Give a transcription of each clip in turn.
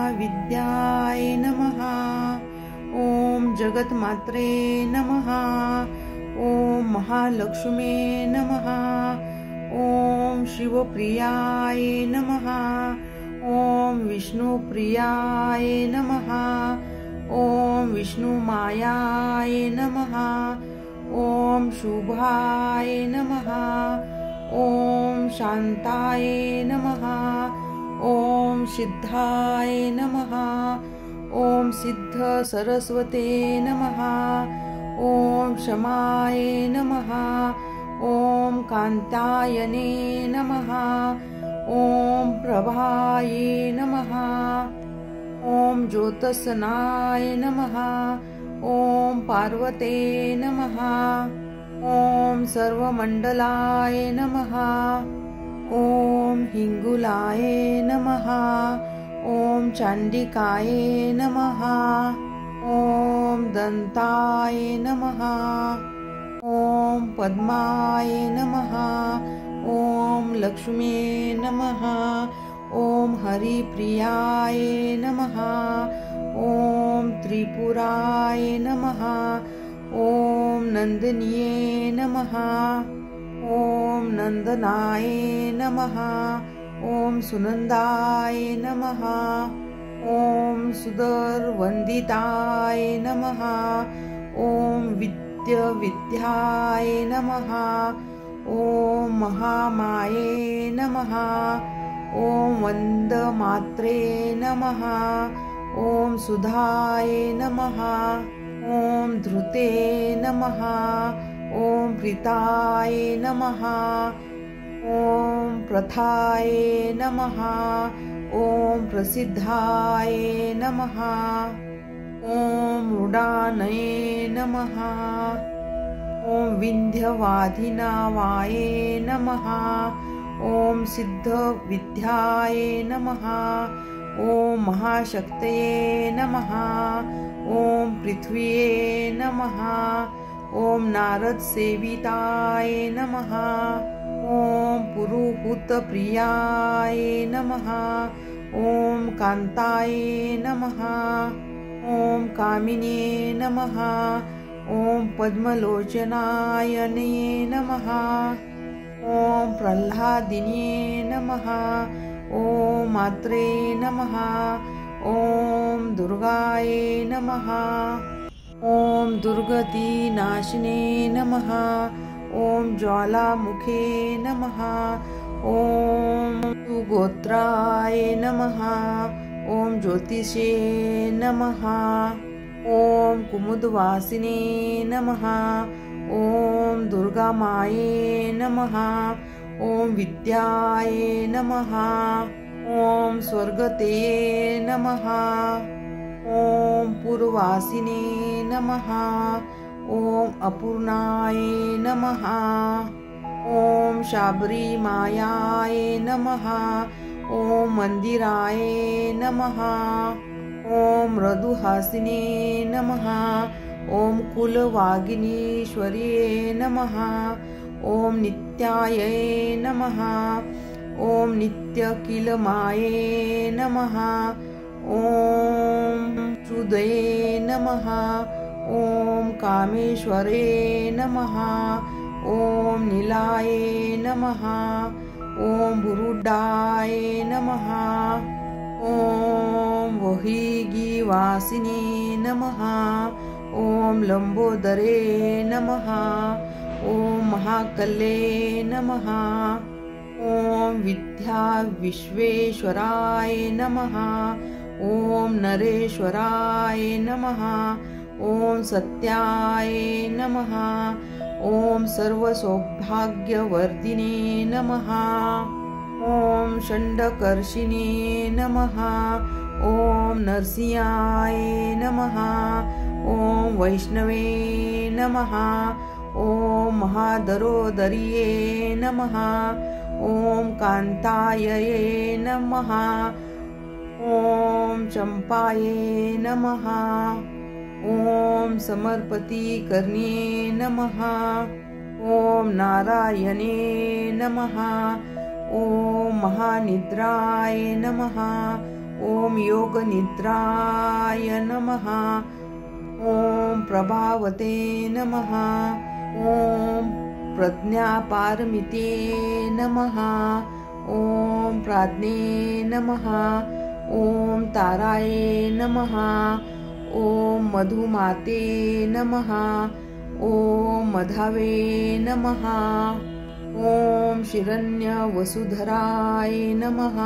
महाविद्याय नमः। ॐ जगन्मात्रे नमः। ॐ महालक्ष्मे नमः। ॐ शिवप्रियाय नमः। ॐ विष्णुप्रियाय नमः। ॐ विष्णुमायाय नमः। ॐ शुभाय नमः। ॐ शान्ताय नमः। ॐ सिद्धाय नमः। ॐ सिद्ध सरस्वते नमः। ॐ क्षमाय नमः। ॐ कान्तायने नमः। ॐ प्रभाय नमः। ॐ ज्योत्स्नाय नमः। ॐ पार्वते नमः। ॐ सर्वमण्डलाय नमः। ॐ हिङ्गुलाय नमः। ॐ चाण्डिकाय नमः। ॐ दन्ताय नमः। ॐ पद्माय नमः। ॐ लक्ष्मे नमः। ॐ हरिप्रियाय नमः। ॐ त्रिपुराय नमः। ॐ नन्दिन्ये नमः। ॐ नन्दनाय नमः। ॐ सुनन्दाय नमः। ॐ सुदर्वन्दिताय नमः। ॐ विद्याय नमः। ॐ महामाये नमः। ॐ वन्दमात्रे नमः। ॐ सुधाय नमः। ॐ धृते नमः। ॐ प्रीताय नमः। ॐ प्रथाय नमः। ॐ प्रसिद्धाय नमः। ॐ मृडानये नमः। ॐ विन्ध्यवाधिनावाय नमः। ॐ सिद्धविद्याय नमः। ॐ महाशक्तये नमः। ॐ पृथ्व्ये नमः। ॐ नारदसेविताय नमः। ॐ पुरुहूतप्रियाय नमः। ॐ कान्ताय नमः। ॐ कामिने नमः। ॐ पद्मलोचनायने नमः। ॐ प्रह्लादिने नमः। ॐ मात्रे नमः। ॐ दुर्गाय नमः। ॐ दुर्गतिनाशिने नमः। ॐ ज्वालामुखे नमः। ॐ सुगोत्राय नमः। ॐ ज्योतिषे नमः। ॐ कुमुदवासिने नमः। ॐ दुर्गामाये नमः। ॐ विद्याय नमः। ॐ स्वर्गतेये नमः। ॐ पूर्ववासिने नमः। ॐ अपूर्णाय नमः। ॐ शाबरीमायाय नमः। ॐ मन्दिराय नमः। ॐ मृदुहासिने नमः। ॐ कुलवागिनीश्वर्ये नमः। ॐ नित्याय नमः। ॐ नित्यकिलमाये नमः। ॐ शुदये नमः। ॐ कामेश्वरे नमः। ॐ नीलाय नमः। ॐ बुरुडाय नमः। ॐ वहिगिवासिने नमः। ॐ लंबोदरे नमः। ॐ महाकल्ये नमः। ॐ विद्या विश्वेश्वराय नमः। ॐ नरेश्वराय नमः। ॐ सत्याय नमः। ॐ सर्वसौभाग्यवर्धिने नमः। ॐ षण्डकर्षिणे नमः। ॐ नरसिंहाय नमः। ॐ वैष्णवे नमः। ॐ महादरोदर्ये नमः। ॐ कान्तायै नमः। ॐ चम्पायै नमः। ॐ समर्पतिकर्ण्ये नमः। ॐ नारायणे नमः। ॐ महानिद्राय नमः। ॐ योगनिद्राय नमः। ॐ प्रभावते नमः। ॐ प्रज्ञापारमिते नमः। ॐ प्राज्ञे नमः। ॐ ताराये नमः। ॐ मधुमाते नमः। ॐ मधावे नमः। ॐ शिरण्यवसुधराय नमः।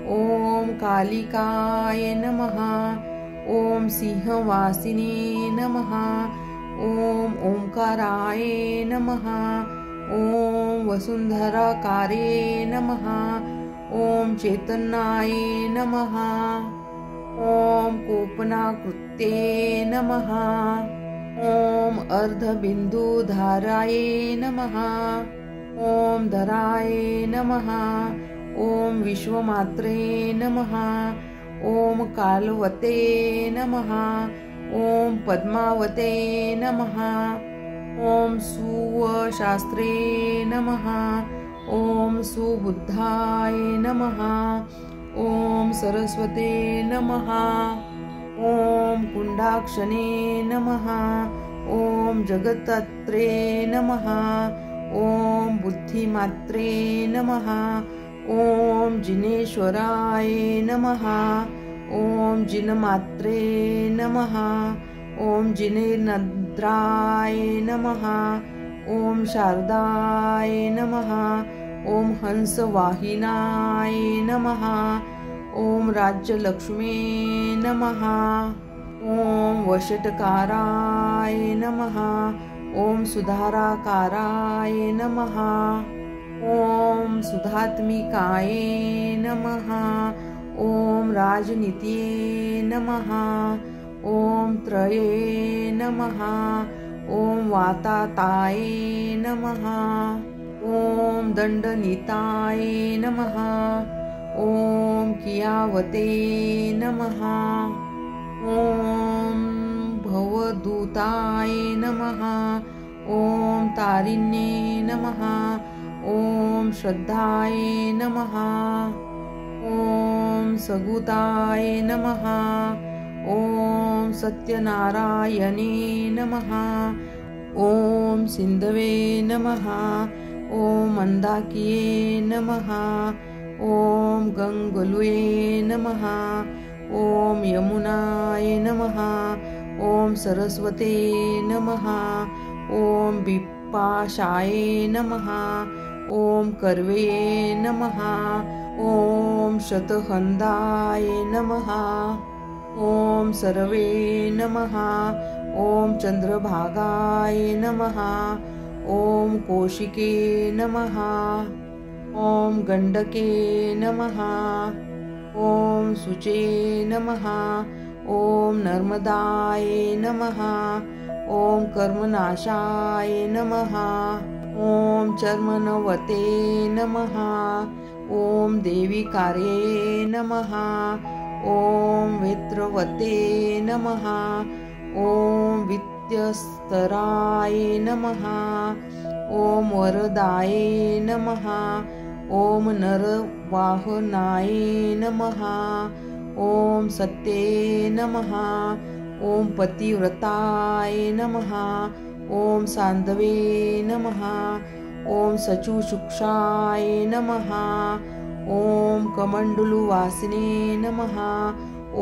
ॐ कालिकाय नमः। ॐ सिंहवासिने नमः। ॐ ओंकाराय नमः। ॐ वसुंधराकारे नमः। ॐ चैतन्याय नमः। ॐ कोपनाकृते नमः। ॐ अर्धबिन्दुधाराय नमः। ॐ धराय नमः। ॐ विश्वमात्रे नमः। ॐ कालवते नमः। ॐ पद्मावते नमः। ॐ सुवशास्त्रे नमः। ॐ सुबुद्धाय नमः। ॐ सरस्वते नमः। ॐ कुण्डाक्षणे नमः। ॐ जगत्तात्रे नमः। ॐ बुद्धिमात्रे नमः। ॐ जिनेश्वराय नमः। ॐ जिनमात्रे नमः। ॐ जिनेन्द्राय नमः। ॐ शारदाय नमः। ॐ हंसवाहिनाय नमः। ॐ राज्यलक्ष्मी नमः। ॐ वषट्काराय नमः। ॐ सुधाराकाराय नमः। ॐ सुधात्मिकाय नमः। ॐ राजनीतिये नमः। ॐ त्रये नमः। ॐ वाताताय नमः। ॐ दण्डनीताय नमः। ॐ कियावते नमः। ॐ भवदूताय नमः। ॐ तारिण्ये नमः। ॐ श्रद्धाय नमः। ॐ सगुताय नमः। ॐ सत्यनारायणे नमः। ॐ सिन्धवे नमः। ॐ मन्दाकिये नमः। ॐ गङ्गलुये नमः। ॐ यमुनाय नमः। ॐ सरस्वते नमः। ॐ विपाशाय नमः। ॐ कर्वे नमः। ॐ शतहन्दाय नमः। ॐ सर्वे नमः। ॐ चन्द्रभागाय नमः। ॐ कौशिके नमः। ॐ गण्डके नमः। ॐ शुचे नमः। ॐ नर्मदाय नमः। ॐ कर्मनाशाय नमः। ॐ चर्मणवते नमः। ॐ देविकार्ये नमः। ॐ वेत्रवते नमः। ॐ विद्यस्तराय नमः। ॐ वरदाय नमः। ॐ नरवाहनाय नमः। ॐ सत्ये नमः। ॐ पतिव्रताय नमः। ॐ सान्धवे नमः। ॐ सचुषुक्षाय नमः। ॐ कमण्डलुवासिने नमः।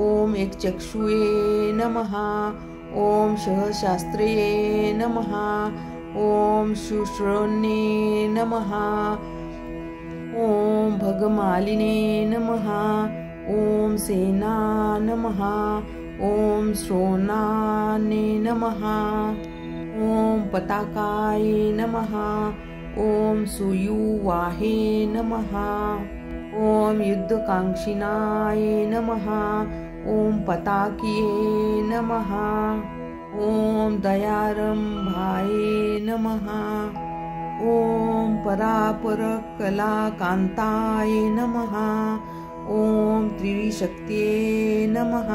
ॐ एकचक्षुये नमः। ॐ सहशास्त्रे नमः। ॐ शुश्रोण्ये नमः। ॐ भगमालिने नमः। ॐ सेना नमः। ॐ श्रोणाने नमः। ॐ पताकाय नमः। ॐ सुयुवाहे नमः। ॐ युद्धकाङ्क्षिणाय नमः। ॐ पताकिये नमः। ॐ दयारम्भाय नमः। ॐ परापरकलाकान्ताय नमः। ॐ त्रिशक्त्ये नमः।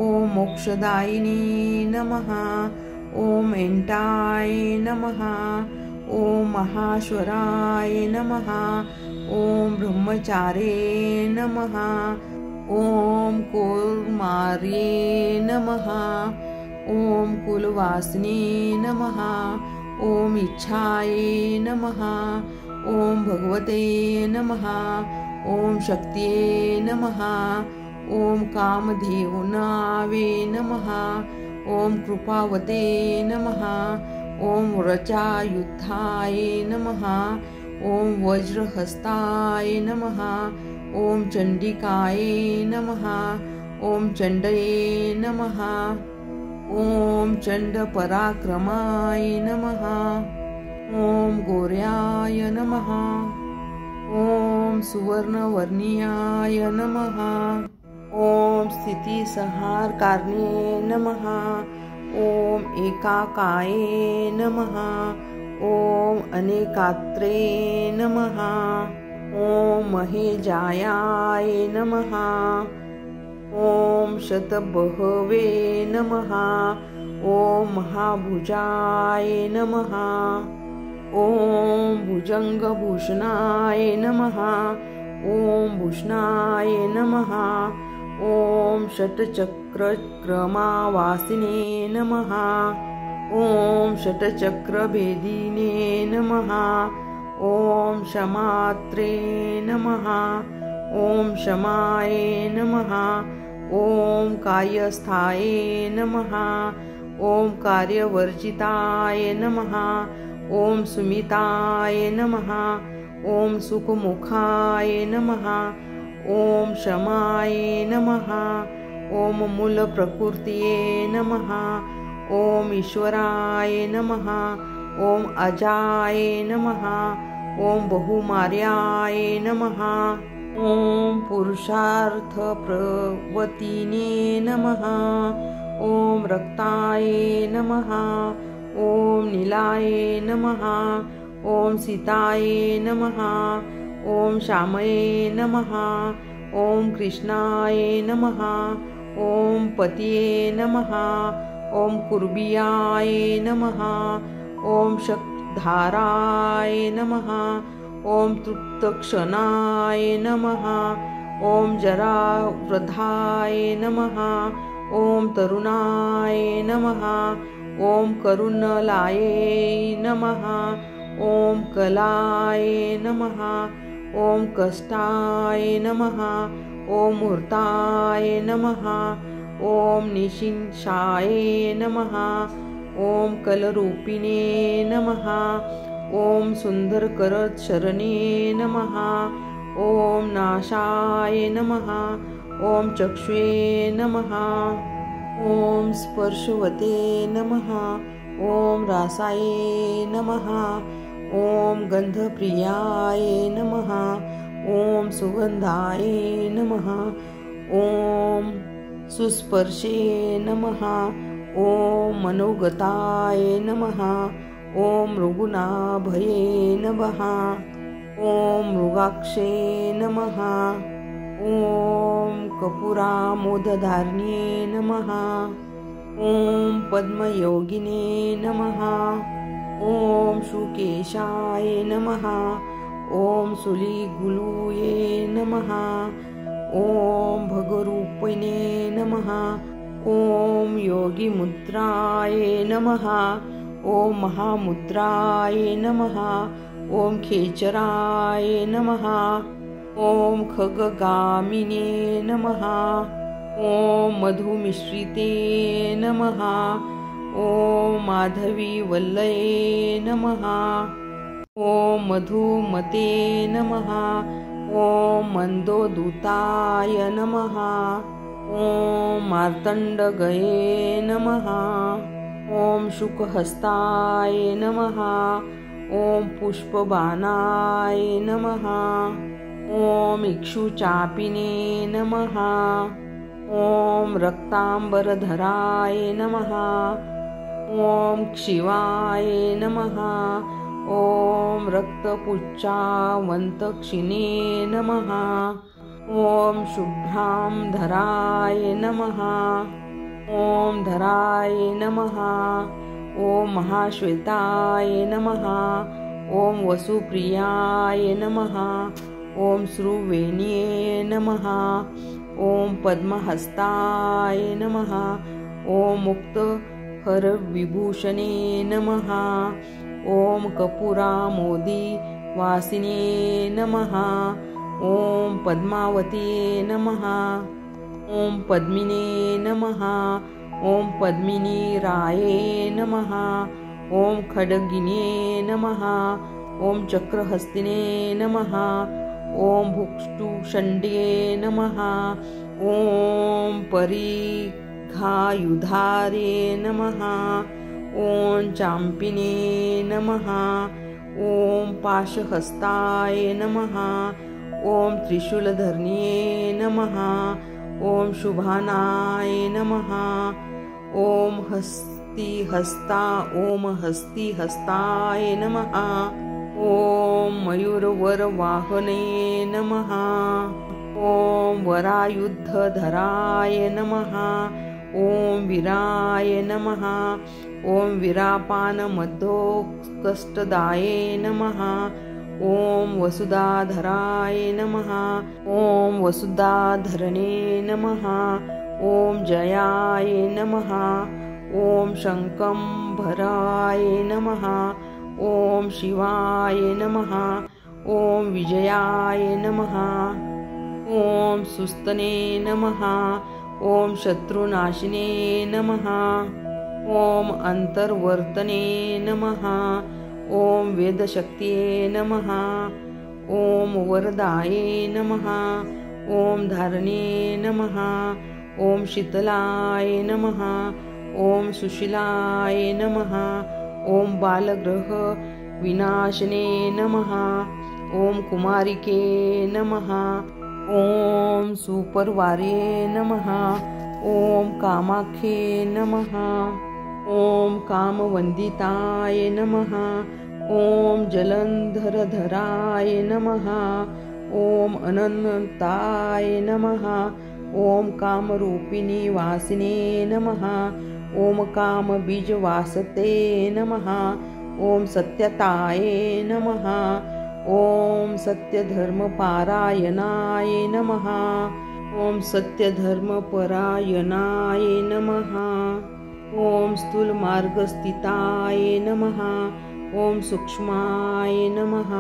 ॐ मोक्षदायिने नमः। ॐ एन्टाय नमः। ॐ महाश्वराय नमः। ॐ ब्रह्मचारे नमः। ॐ कौमार्ये नमः। ॐ कुलवासिने नमः। ॐ इच्छाये नमः। ॐ भगवते नमः। ॐ शक्तिये नमः। ॐ कामधेनुवे नमः। ॐ कृपावते नमः। ॐ व्रजायुधाय नमः। ॐ वज्रहस्ताय नमः। ॐ चण्डिकाय नमः। ॐ चण्डये नमः। ॐ चण्डपराक्रमाय नमः। ॐ गौर्याय नमः। ॐ सुवर्णवर्णीयाय नमः। ॐ स्थितिसंहारकारिणे नमः। ॐ एकाकाय नमः। ॐ अनेकात्रे नमः। ॐ महेजायाय नमः। ॐ शतबहवे नमः। ॐ महाभुजाय नमः। ॐ भुजङ्गभूषणाय नमः। ॐ भूषणाय नमः। ॐ षट्चक्रक्रमावासिने नमः। ॐ षट्चक्रभेदिने नमः। ॐ क्षमात्रे नमः। ॐ क्षमाय नमः। ॐ कायस्थाय नमः। ॐ कार्यवर्जिताय नमः। ॐ सुमिताय नमः। ॐ सुखमुखाय नमः। ॐ क्षमाय नमः। ॐ मूलप्रकृतये नमः। ॐ ईश्वराय नमः। ॐ अजाय नमः। ॐ बहुमार्याय नमः। ॐ पुरुषार्थप्रवतिने नमः। ॐ रक्ताय नमः। ॐ नीलाय नमः। ॐ सीताय नमः। ॐ श्यामये नमः। ॐ कृष्णाय नमः। ॐ पतये नमः। ॐ कुर्बियाय नमः। ॐ शक्धाराय नमः। ॐ तृप्तक्षणाय नमः। ॐ जरावृद्धाय नमः। ॐ तरुणाय नमः। ॐ करुणलाय नमः। ॐ कलाय नमः। ॐ कष्टाय नमः। ॐ मूर्ताय नमः। ॐ निशिंशाय नमः। ॐ कलरूपिणे नमः। ॐ सुन्दरकरशरणे नमः। ॐ नाशाय नमः। ॐ चक्षुषे नमः। ॐ स्पर्शवते नमः। ॐ रासाय नमः। ॐ गन्धप्रियाय नमः। ॐ सुगन्धाय नमः। ॐ सुस्पर्शे नमः। ॐ मनोगताय नमः। ॐ मृगुनाभये नमः। ॐ मृगाक्षे नमः। ॐ कपूरामोदधारिणे नमः। ॐ पद्मयोगिने नमः। ॐ शुकेशाय नमः। ॐ सुलिगुलुये नमः। ॐ भगरूपिणे नमः। ॐ योगिमुद्राय नमः। ॐ महामुद्राय नमः। ॐ खेचराय नमः। ॐ खगगामिने नमः। ॐ मधुमिश्रिते नमः। ॐ माधवीवल्लये नमः। ॐ मधुमते नमः। ॐ मन्दोदूताय नमः। ॐ मार्तण्डगये नमः। ॐ शुकहस्ताय नमः। ॐ पुष्पबाणाय नमः। ॐ इक्षुचापिने नमः। ॐ रक्ताम्बरधराय नमः। ॐ शिवाय नमः। ॐ रक्तपुच्छावन्तक्षिणे नमः। ॐ शुभ्रांधराय नमः। ॐ धराय नमः। ॐ महाश्वेताय नमः। ॐ वसुप्रियाय नमः। ॐ श्रुवेण्ये नमः। ॐ पद्महस्ताय नमः। ॐ मुक्तहरविभूषणे नमः। ॐ कर्पूरामोदी वासिने नमः। ॐ पद्मावते नमः। ॐ पद्मिने नमः। ॐ पद्मिनीराये नमः। ॐ खड्गिने नमः। ॐ चक्रहस्तिने नमः। ॐ भुक्ष्टुषण्ड्ये नमः। ॐ परिघायुधारे नमः। ॐ चाम्पिने नमः। ॐ पाशहस्ताय नमः। ॐ त्रिशूलधर्न्ये नमः। ॐ शुभानाय नमः। ॐ हस्तिहस्ताय नमः। ॐ मयूरवरवाहने नमः। ॐ वरायुधधराय नमः। ॐ वीराय नमः। ॐ वीरापानमध्योत्कष्टदाय नमः। ॐ वसुधाधराय नमः। ॐ वसुधाधरणे नमः। ॐ जयाय नमः। ॐ शङ्कम्भराय नमः। ॐ शिवाय नमः। ॐ विजयाय नमः। ॐ सुस्तने नमः। ॐ शत्रुनाशिने नमः। ॐ अन्तर्वर्तने नमः। ॐ वेदशक्त्ये नमः। ॐ वरदाये नमः। ॐ धारणे नमः। ॐ शीतलाय नमः। ॐ सुशीलाय नमः। ॐ बालग्रह विनाशने नमः। ॐ कुमारिके नमः। ॐ सुपर्वारे नमः। ॐ कामाख्ये नमः। ॐ कामवन्दिताय नमः। ॐ जलन्धरधराय नमः। ॐ अनन्ताय नमः। ॐ कामरूपिणी वासिने नमः। ॐ कामबीजवासते नमः। ॐ सत्यताय नमः। ॐ सत्यधर्मपारायणाय नमः। ॐ सत्यधर्मपरायणाय नमः। ॐ स्थूलमार्गस्थिताय नमः। ॐ सूक्ष्माय नमः।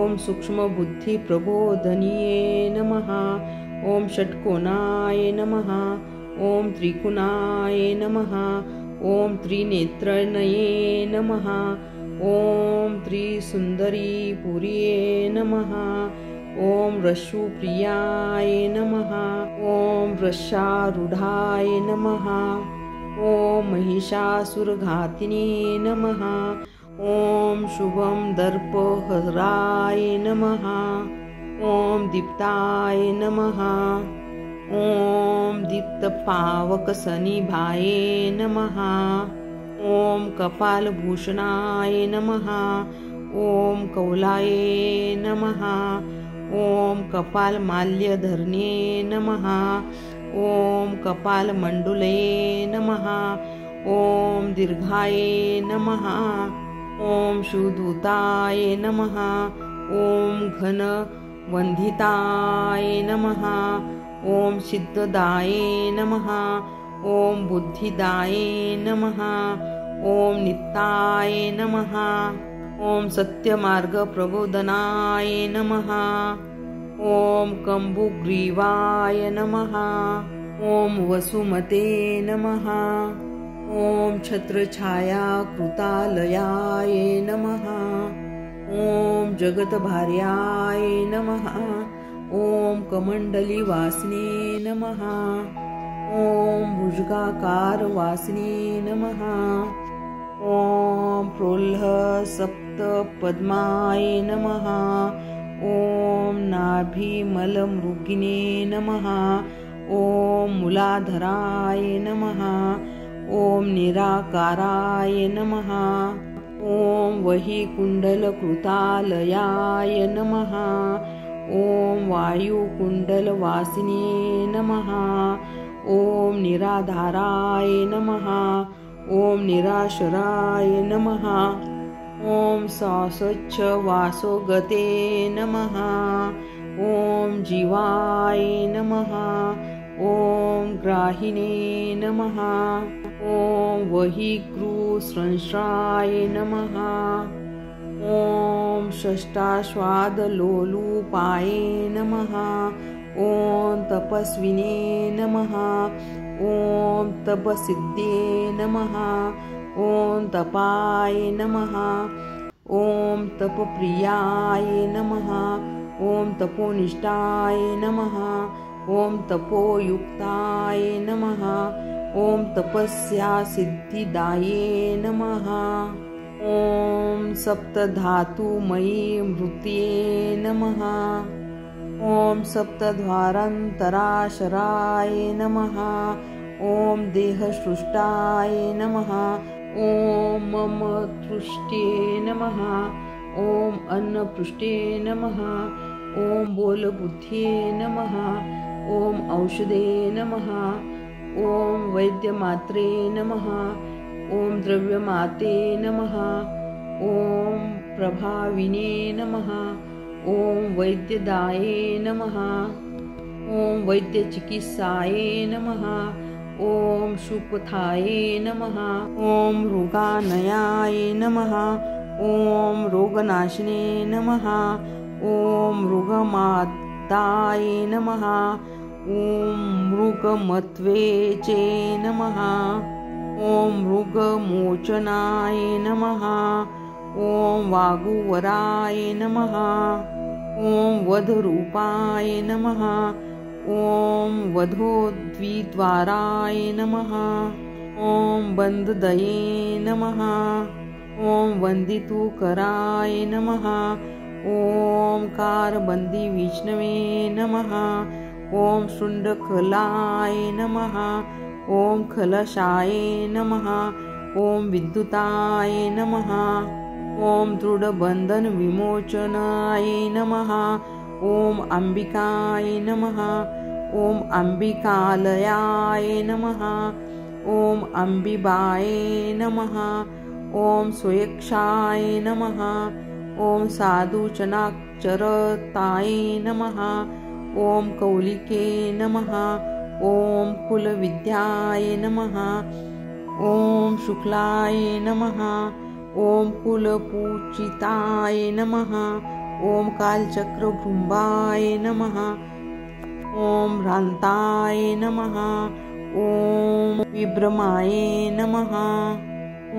ॐ सूक्ष्मबुद्धिप्रबोधनीये नमः। ॐ षट्कोणाय नमः। ॐ त्रिकोणाय नमः। ॐ त्रिनेत्रनये नमः। ॐ त्रिसुन्दरीपुर्ये नमः। ॐ रश्मिप्रियाय नमः। ॐ वृषारूढाय नमः। ॐ महिषासुरघातिने नमः। ॐ शुभं दर्पहराय नमः। ॐ दीप्ताय नमः। ॐ दीप्तपावकसनिभाय नमः। ॐ कपालभूषणाय नमः। ॐ कौलाय नमः। ॐ कपालमाल्यधरणे नमः। ॐ कपालमण्डले नमः। ॐ दीर्घाय नमः। ॐ शिवदूताय नमः। ॐ घनवन्दिताय नमः। ॐ सिद्धदाय नमः। ॐ बुद्धिदाय नमः। ॐ नित्याय नमः। ॐ सत्यमार्गप्रबोधनाय नमः। ॐ कम्बुग्रीवाय नमः। ॐ वसुमते नमः। ॐ छत्रछायाकृतालयाय नमः। ॐ जगतभार्याय नमः। ॐ कमण्डलीवासिने नमः। ॐ भुजगाकारवासिने नमः। ॐ प्रोल्लसप्तपद्माय नमः। ॐ नाभिमलमृगिने नमः। ॐ मूलाधराय नमः। ॐ निराकाराय नमः। ॐ वहीकुण्डलकृतालयाय नमः। ॐ वायुकुण्डलवासिने नमः। ॐ निराधाराय नमः। ॐ निराशराय नमः। ॐ शाश्वतवासोगते नमः। ॐ जीवाय नमः। ग्राहिणे नमः। ॐ वहीकृस्रंस्राय नमः। ॐ षष्ठाश्वादलोलुपाय नमः। ॐ तपस्विने नमः। ॐ तपसिद्धे नमः। ॐ तपाय नमः। ॐ तपप्रियाय नमः। ॐ तपोनिष्ठाय नमः। ॐ तपोयुक्ताय नमः। ॐ तपस्या सिद्धिदाये नमः। ॐ सप्तधातुमयी मृत्ये नमः। ॐ सप्तद्वारान्तराशराय नमः। ॐ देहसृष्टाय नमः। ॐ मम तृष्टे नमः। ॐ अन्नपृष्ठे नमः। ॐ बोलबुद्ध्ये नमः। ॐ औषधे नमः। ॐ वैद्यमात्रे नमः। ॐ द्रव्यमाते नमः। ॐ प्रभाविने नमः। ॐ वैद्यदाये नमः। ॐ वैद्यचिकित्साये नमः। ॐ शुपथाये नमः। ॐ मृगानयाय नमः। ॐ रोगनाशिने नमः। ॐ मृगमाताय नमः। ॐ मृगमत्वेचे नमः। ॐ मृगमोचनाय नमः। ॐ वागुवराय नमः। ॐ वधरूपाय नमः। ॐ वधोद्विद्वाराय नमः। ॐ बन्धदये नमः। ॐ वन्दितुकराय नमः। ॐ कारबन्दिविष्णवे नमः। ॐ शुण्डखलाय नमः। ॐ खलशाय नमः। ॐ विद्युताय नमः। ॐ दृढबन्धनविमोचनाय नमः। ॐ अम्बिकाय नमः। ॐ अम्बिकालयाय नमः। ॐ अम्बिबाय नमः। ॐ स्वेक्षाय नमः। ॐ साधुचनाक्षरताय नमः। ॐ कौलिके नमः। ॐ कुलविद्याय नमः। ॐ शुक्लाय नमः। ॐ कुलपूजिताय नमः। ॐ कालचक्रभृम्बाय नमः। ॐ भ्रान्ताय नमः। ॐ विभ्रमाय नमः।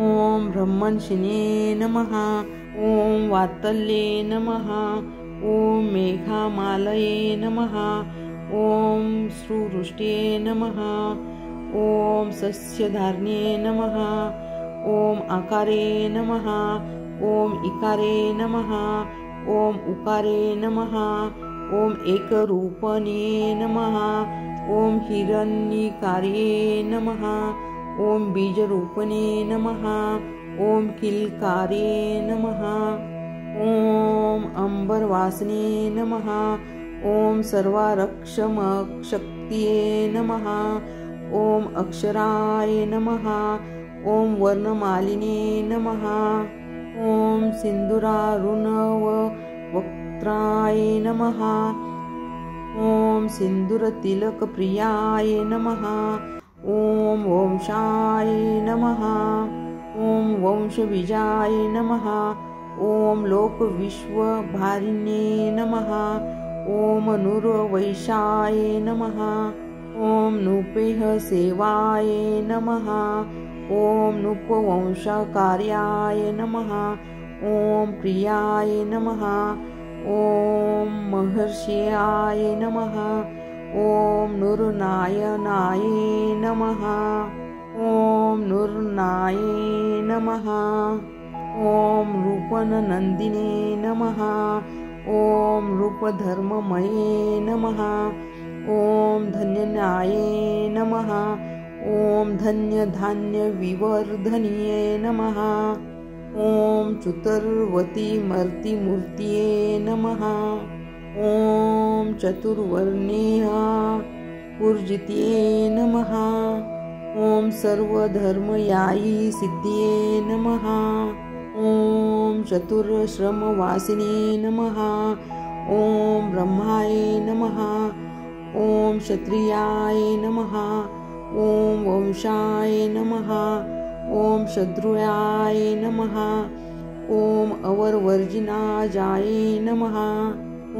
ॐ ब्रह्मर्षिणे नमः। ॐ वात्सल्ये नमः। ॐ मेघमालये नमः। ॐ श्रुवृष्टे नमः। ॐ सस्यधारणे नमः। ॐ आकारे नमः। ॐ इकारे नमः। ॐ उकारे नमः। ॐ एकरूपणे नमः। ॐ हिरण्यकार्ये नमः। ॐ बीजरूपणे नमः। ॐ किलकारे नमः। ॐ अम्बरवासिने नमः। ॐ सर्वारक्षमशक्तिये नमः। ॐ अक्षराय नमः। ॐ वर्णमालिने नमः। ॐ सिन्दूरारुणवक्त्राय नमः। ॐ सिन्दूरतिलकप्रियाय नमः। ॐ वंशाय नमः। ॐ वंशबीजाय नमः। ॐ लोकविश्वभारिणे नमः। ॐ नूर्वैशाय नमः। ॐ नृपेह सेवाय नमः। ॐ नृपवंशकार्याय नमः। ॐ प्रियाय नमः। ॐ महर्षयाय नमः। ॐ नृनायनाय नमः। ॐ नृनाय नमः। ॐ रूपनन्दिने नमः। ॐ रूपधर्ममये नमः। ॐ धन्यनाये नमः। ॐ धन्यधान्यविवर्धनीये नमः। ॐ चतुर्वतीमर्तिमूर्तये नमः। ॐ चतुर्वर्णेय पूर्जित्ये नमः। ॐ सर्वधर्मयायी सिद्धिये नमः। ॐ चतुर्श्रमवासिने नमः। ॐ ब्रह्माय नमः। ॐ क्षत्रियाय नमः। ॐ वंशाय नमः। ॐ शत्रुयाय नमः। ॐ अवर्वर्जिनाजाय नमः।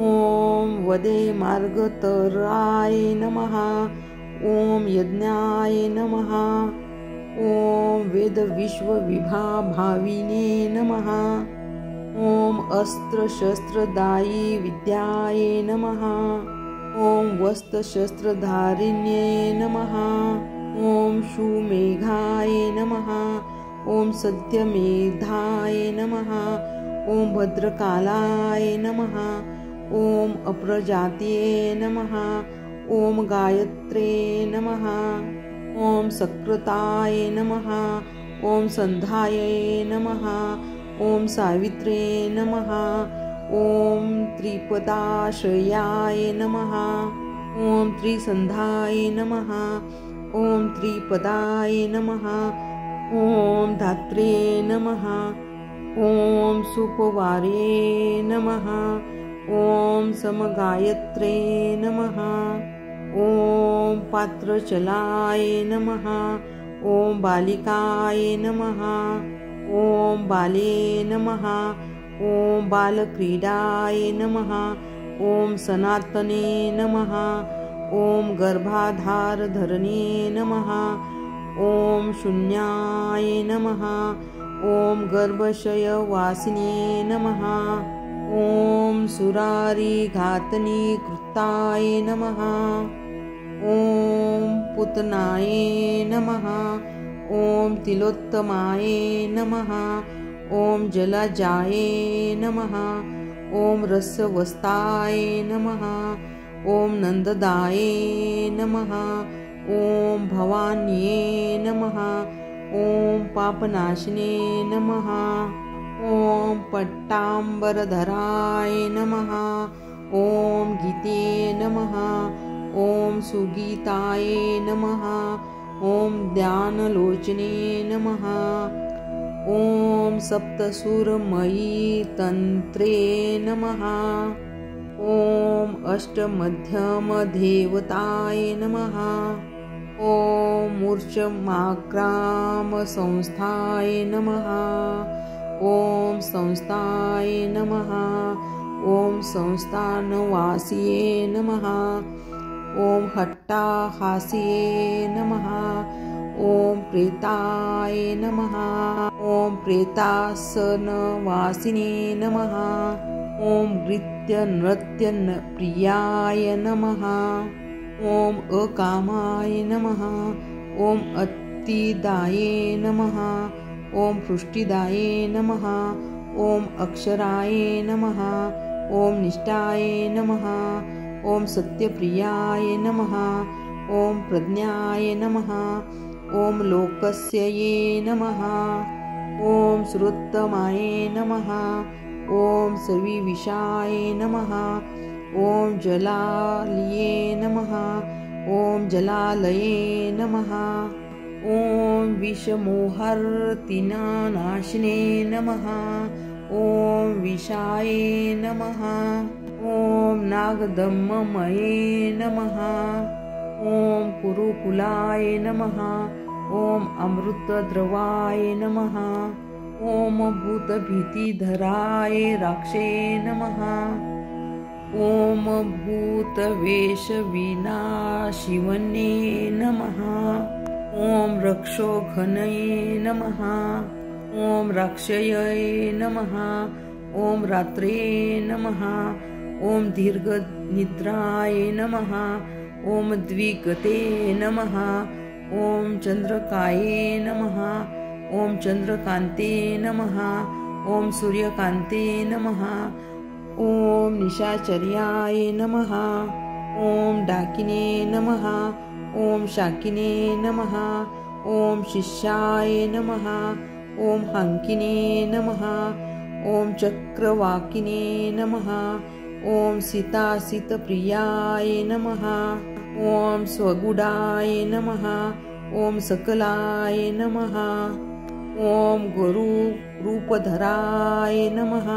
ॐ वदे मार्गतराय नमः। ॐ यज्ञाय नमः। ॐ वेदविश्वविभाभाविने नमः। ॐ अस्त्रशस्त्रदायी विद्याय नमः। ॐ वस्त्रशस्त्रधारिण्ये नमः। ॐ सुमेघाय नमः। ॐ सत्यमेधाय नमः। ॐ भद्रकालाय नमः। ॐ अप्रजात्ये नमः। ॐ गायत्रे नमः। ॐ सकृताय नमः। ॐ सन्ध्यायै नमः। ॐ सावित्रे नमः। ॐ त्रिपदाश्रयाय नमः। ॐ त्रिसन्ध्याय नमः। ॐ त्रिपदाय नमः। ॐ धात्रे नमः। ॐ सुपवारे नमः। ॐ समगायत्रे नमः। ॐ पात्रचलाय नमः। ॐ बालिकाय नमः। ॐ बाले नमः। ॐ बालक्रीडाय नमः। ॐ सनातने नमः। ॐ गर्भाधारधरणे नमः। ॐ शून्याय नमः। ॐ गर्भशयवासिने नमः। ॐ सुरारिघातनी कृताय नमः। ॐ पुतनाय नमः। ॐ तिलोत्तमाय नमः। ॐ जलजाय नमः। ॐ रसवस्ताय नमः। ॐ नन्ददाय नमः। ॐ भवान्ये नमः। ॐ पापनाशिने नमः। ॐ पट्टाम्बरधराय नमः। ॐ गीते नमः। ॐ सुगीताय नमः। ॐ ध्यानलोचने नमः। ॐ सप्तसुरमयी तन्त्रे नमः। ॐ अष्टमध्यमदेवताय नमः। ॐ मूर्छमाक्रामसंस्थाय नमः। ॐ संस्थाय नमः। ॐ संस्थानवासिये नमः। ॐ हट्टाहासिये नमः। ॐ प्रेताय नमः। ॐ प्रेतासनवासिने नमः। ॐ नृत्यप्रियाय नमः। ॐ अकामाय नमः। ॐ अत्तिदाये नमः। ॐ पृष्टिदाय नमः। ॐ अक्षराय नमः। ॐ निष्ठाय नमः। ॐ सत्यप्रियाय नमः। ॐ प्रज्ञाय नमः। ॐ लोकस्यै नमः। ॐ श्रुतमाय नमः। ॐ सविविशाय नमः। ॐ जलालये नमः। ॐ जलालये नमः। ॐ विषमोहर्तिनाशिने नमः। ॐ विषाय नमः। ॐ नागदम्ममये नमः। ॐ कुरुकुलाय नमः। ॐ अमृतद्रवाय नमः। ॐ भूतभीतिधराय राक्षे नमः। ॐ भूतवेषविनाशिवने नमः। ॐ रक्षोघनये नमः। ॐ राक्षये नमः। ॐ रात्रे नमः। ॐ दीर्घनिद्राय नमः। ॐ द्विगते नमः। ॐ चन्द्रकाये नमः। ॐ चन्द्रकान्ते नमः। ॐ सूर्यकान्ते नमः। ॐ निशाचर्याय नमः। ॐ डाकिने नमः। ॐ शाकिने नमः। ॐ शिष्याय नमः। ॐ हाङ्किने नमः। ॐ चक्रवाकिने नमः। ॐ सीतासीतप्रियाय नमः। ॐ स्वगुडाय नमः। ॐ सकलाय नमः। ॐ गुरुरूपधराय नमः।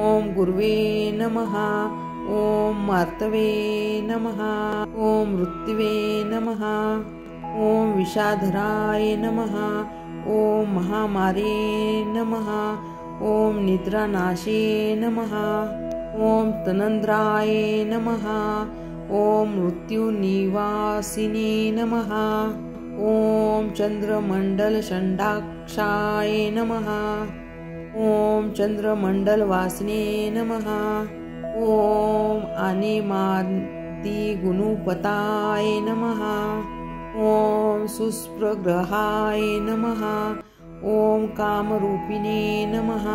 ॐ गुर्वे नमः। ॐ मार्तवे नमः। ॐ मृत्युवे नमः। ॐ विषाधराय नमः। ॐ महामारे नमः। ॐ निद्रानाशे नमः। ॐ तनन्द्राय नमः। ॐ मृत्युनिवासिने नमः। ॐ चन्द्रमण्डलषण्डाक्षाय नमः। ॐ चन्द्रमण्डलवासिने नमः। ॐ आनेमादिगुणुपताय नमः। ॐ सुस्प्रग्रहाय नमः। ॐ कामरूपिणे नमः।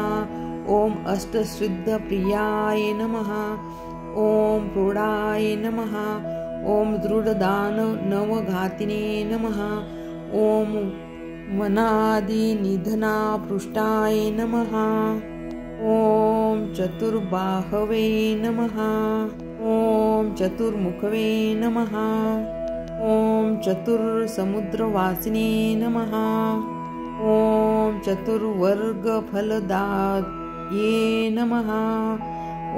ॐ अष्टसिद्धप्रियाय नमः। ॐ प्रोढाय नमः। ॐ दृढदानवघातिने नमः। ॐ मनादिनिधनापृष्ठाय नमः। ॐ चतुर्बाहवे नमः। ॐ चतुर्मुखवे नमः। ॐ चतुर्समुद्रवासिने नमः। ॐ चतुर्वर्गफलदाये नमः।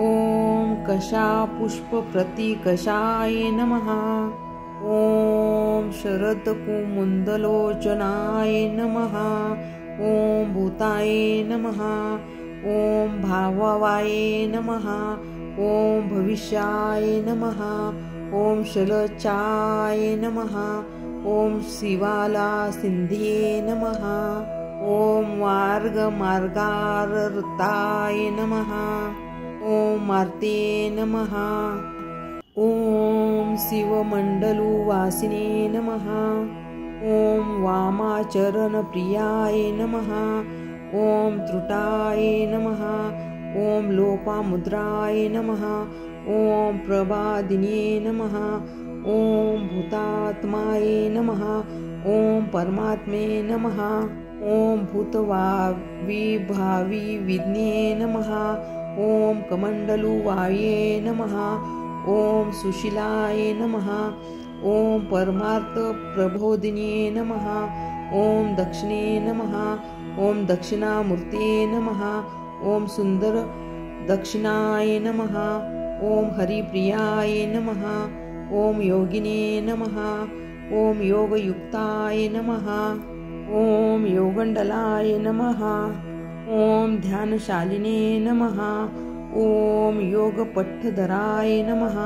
ॐ कशापुष्पप्रतिकषाय नमः। ॐ शरदकुमुदलोचनाय नमः। ॐ भूताय नमः। ॐ भावाय नमः। ॐ भविष्याय नमः। ॐ शलचाय नमः। ॐ शिवालासिन्धे नमः। ॐ मार्गमार्गारताय नमः। ॐ मार्ते नमः। ॐ शिवमण्डलुवासिने नमः। ॐ वामाचरणप्रियाय नमः। ॐ त्रुटाय नमः। ॐ लोपामुद्राय नमः। ॐ प्रभादिने नमः। ॐ भूतात्माय नमः। ॐ परमात्मे नमः। ॐ भूतभाविविज्ञे नमः। ॐ कमण्डलुवाये नमः। ॐ सुशीलाय नमः। ॐ परमार्थप्रबोधिने नमः। ॐ दक्षिणे नमः। ॐ दक्षिणामूर्ते नमः। ॐ सुन्दरदक्षिणाय नमः। ॐ हरिप्रियाय नमः। ॐ योगिने नमः। ॐ योगयुक्ताय नमः। ॐ योगण्डलाय नमः। ॐ ध्यानशालिने नमः। ॐ योगपट्टधराय नमः।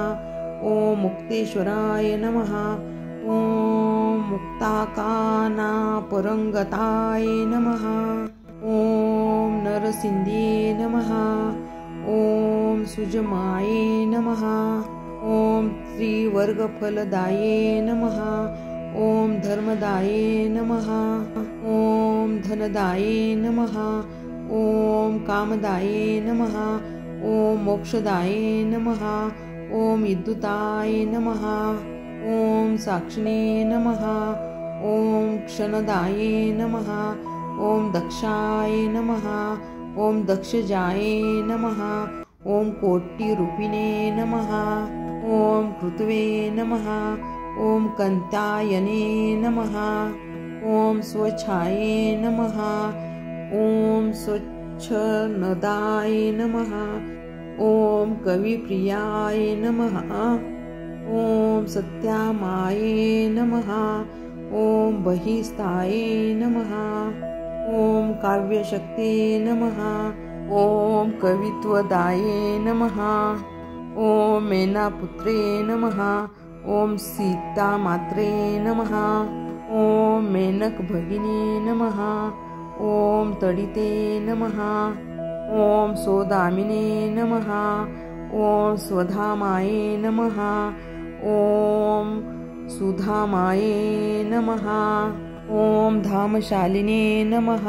ॐ मुक्तेश्वराय नमः। ॐ मुक्ताकानापरङ्गताय नमः। ॐ नरसिंहे नमः। ॐ सुजमाये नमः। ॐ त्रिवर्गफलदाये नमः। ॐ धर्मदाये नमः। ॐ धनदाये नमः। ॐ कामदाये नमः। ॐ मोक्षदाये नमः। ॐ विद्युताय नमः। ॐ साक्षिणे नमः। ॐ क्षणदाये नमः। ॐ दक्षाय नमः। ॐ दक्षजाये नमः। ॐ कोटिरूपिणे नमः। ॐ कृतवे नमः। ॐ कन्तायने नमः। ॐ स्वच्छाये नमः। ॐ स्वच्छनदाय नमः। ॐ कविप्रियाय नमः। ॐ सत्यामाये नमः। ॐ बहिस्ताये नमः। ॐ काव्यशक्ते नमः। ॐ कवित्वदाये नमः। ॐ मेनापुत्रे नमः। ॐ सीतामात्रे नमः। ॐ मेनकभगिनी नमः। ॐ तडिते नमः। ॐ सोदामिने नमः। ॐ स्वधामाये नमः। ॐ सुधामाये नमः। ॐ धामशालिने नमः।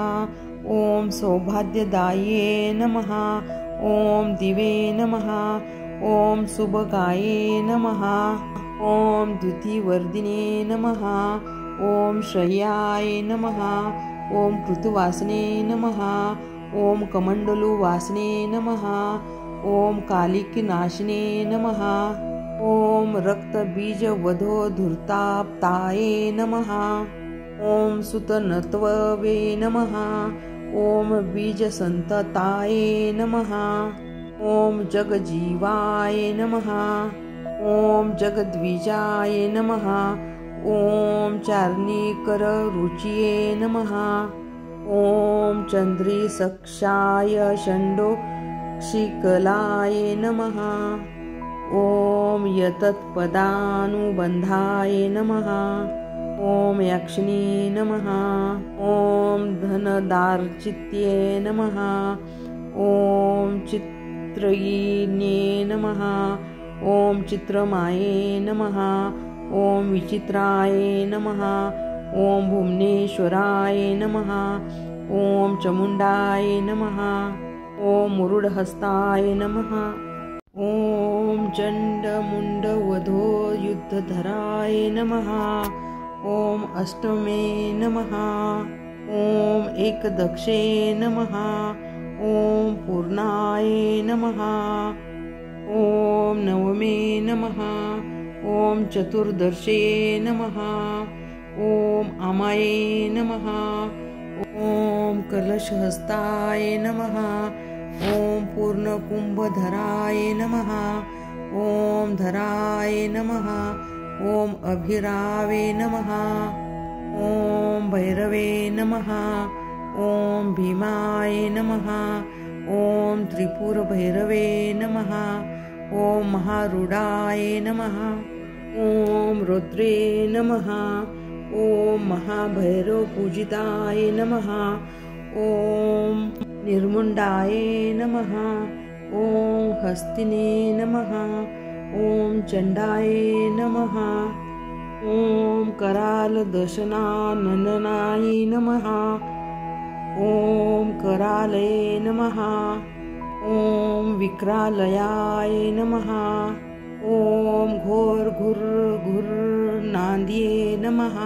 ॐ सौभाग्यदाये नमः। ॐ दिवे नमः। ॐ शुभगाये नमः। ॐ द्युतिवर्धिने नमः। ॐ श्रेयाय नमः। ॐ कृतुवासने नमः। ॐ कमण्डलुवासने नमः। ॐ कालिकनाशिने नमः। ॐ रक्तबीजवधोधूर्ताप्ताये नमः। ॐ सुतनत्ववे नमः। ॐ बीजसन्तताये नमः। ॐ जगजीवाय नमः। ॐ जगद्विजाय नमः। ॐ चार्णीकररुचिये नमः। ॐ चन्द्रीसक्षाय षण्डोक्षिकलाय नमः। ॐ यतत्पदानुबन्धाय नमः। ॐ यक्षिणे नमः। ॐ धनदार्चित्ये नमः। ॐ चित्रयिन्ये नमः। ॐ चित्रमाये नमः। ॐ विचित्राय नमः। ॐ भुवनेश्वराय नमः। ॐ चामुण्डाय नमः। ॐ मुरुडहस्ताय नमः। ॐ चण्डमुण्डवधो युद्धधराय नमः। ॐ अष्टमे नमः। ॐ एकदक्षे नमः। ॐ पूर्णाय नमः। ॐ नवमे नमः। ॐ चतुर्दशे नमः। ॐ अमाये नमः। ॐ कलशहस्ताय नमः। ॐ पूर्णकुम्भधराय नमः। ॐ धराय नमः। ॐ अभिरावे नमः। ॐ भैरवे नमः। ॐ भीमाय नमः। ॐ त्रिपुरभैरवे नमः। ॐ महारूढाय नमः। ॐ रुद्रे नमः। ॐ महाभैरवपूजिताय नमः। ॐ निर्मुण्डाय नमः। ॐ हस्तिने नमः। ॐ चण्डाय नमः। ॐ करालदशनाननाय नमः। ॐ करालये नमः। ॐ विक्रालयाय नमः। ॐ घोरघुर्घुर्नान्द्ये नमः।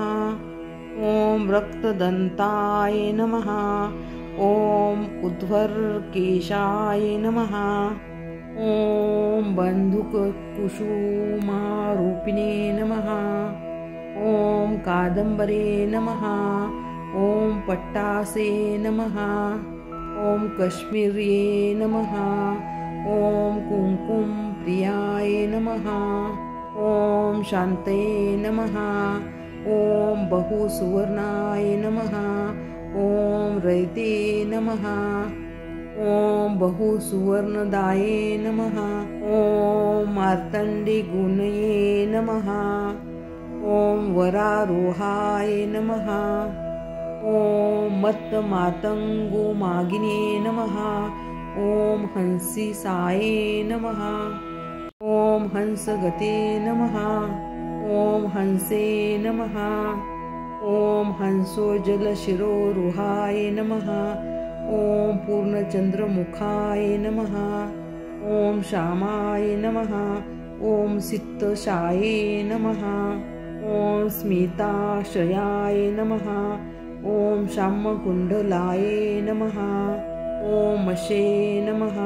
ॐ रक्तदन्ताय नमः। ॐ उद्ध्वरकेशाय नमः। ॐ बन्धुककुसुमारूपिणे नमः। ॐ कादम्बरे नमः। ॐ पट्टासे नमः। ॐ कश्मीर्ये नमः। ॐ कुङ्कुमप्रियाय नमः। ॐ शान्तये नमः। ॐ बहुसुवर्णाय नमः। ॐ रयते नमः। ॐ बहुसुवर्णदाये नमः। ॐ मार्तण्डीगुणये नमः। ॐ वरारोहाय नमः। ॐ मत्तमातङ्गुमागिने नमः। ॐ हंसिसाये नमः। ॐ हंसगते नमः। ॐ हंसे नमः। ॐ हंसोजलशिरोरुहाय नमः। ॐ पूर्णचन्द्रमुखाय नमः। ॐ श्यामाय नमः। ॐ सित्तशाये नमः। ॐ स्मिताशयाय नमः। ॐ श्यामकुण्डलाय नमः। ॐ मशे नमः।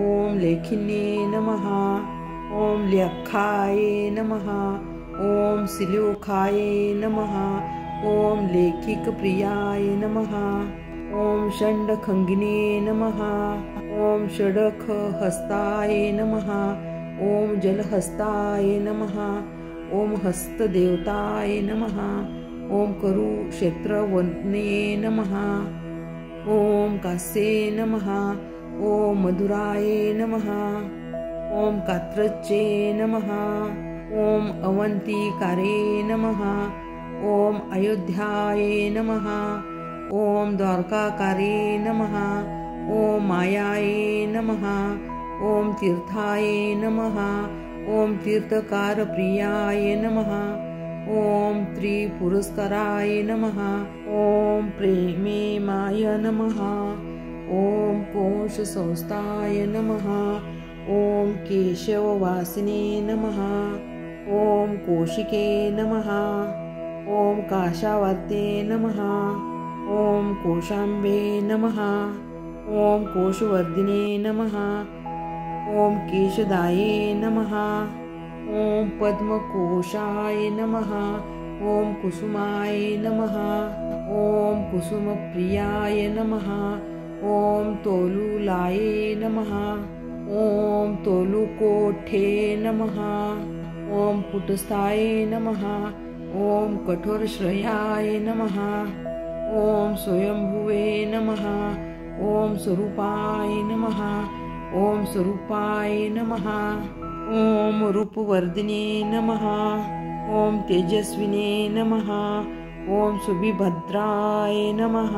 ॐ लेखिन्ये नमः। ॐ ल्यखाय नमः। ॐ सिल्योखाय नमः। ॐ लेखिकप्रियाय नमः। ॐ षण्डखङ्गिने नमः। ॐ षडखहस्ताय नमः। ॐ जलहस्ताय नमः। ॐ हस्तदेवताय नमः। ॐ कुरुक्षेत्रवन्ये नमः। ॐ कास्ये नमः। ॐ मधुराय नमः। ॐ कात्रच्ये नमः। ॐ अवन्तिकारे नमः। ॐ अयोध्याय नमः। ॐ द्वारकाकारे नमः। ॐ मायाय नमः। ॐ तीर्थाय नमः। ॐ तीर्थकारप्रियाय नमः। ॐ त्रिपुरस्काराय नमः। ॐ प्रेमेमाय नमः। ॐ कोशसंस्थाय नमः। ॐ केशववासिने नमः। ॐ कोशिके नमः। ॐ काशावर्ते नमः। ॐ कोशाम्बे नमः। ॐ कोशवर्धिने नमः। ॐ केशदाये नमः। ॐ पद्मकोशाय नमः। ॐ कुसुमाय नमः। ॐ कुसुमप्रियाय नमः। ॐ तोलुलाय नमः। ॐ तोलुकोठे नमः। ॐ कुटस्थाय नमः। ॐ कठोरश्रयाय नमः। ॐ स्वयंभुवे नमः। ॐ स्वरूपाय नमः। ॐ स्वरूपाय नमः। ॐ रूपवर्धिने नमः। ॐ तेजस्विने नमः। ॐ सुभिभद्राय नमः।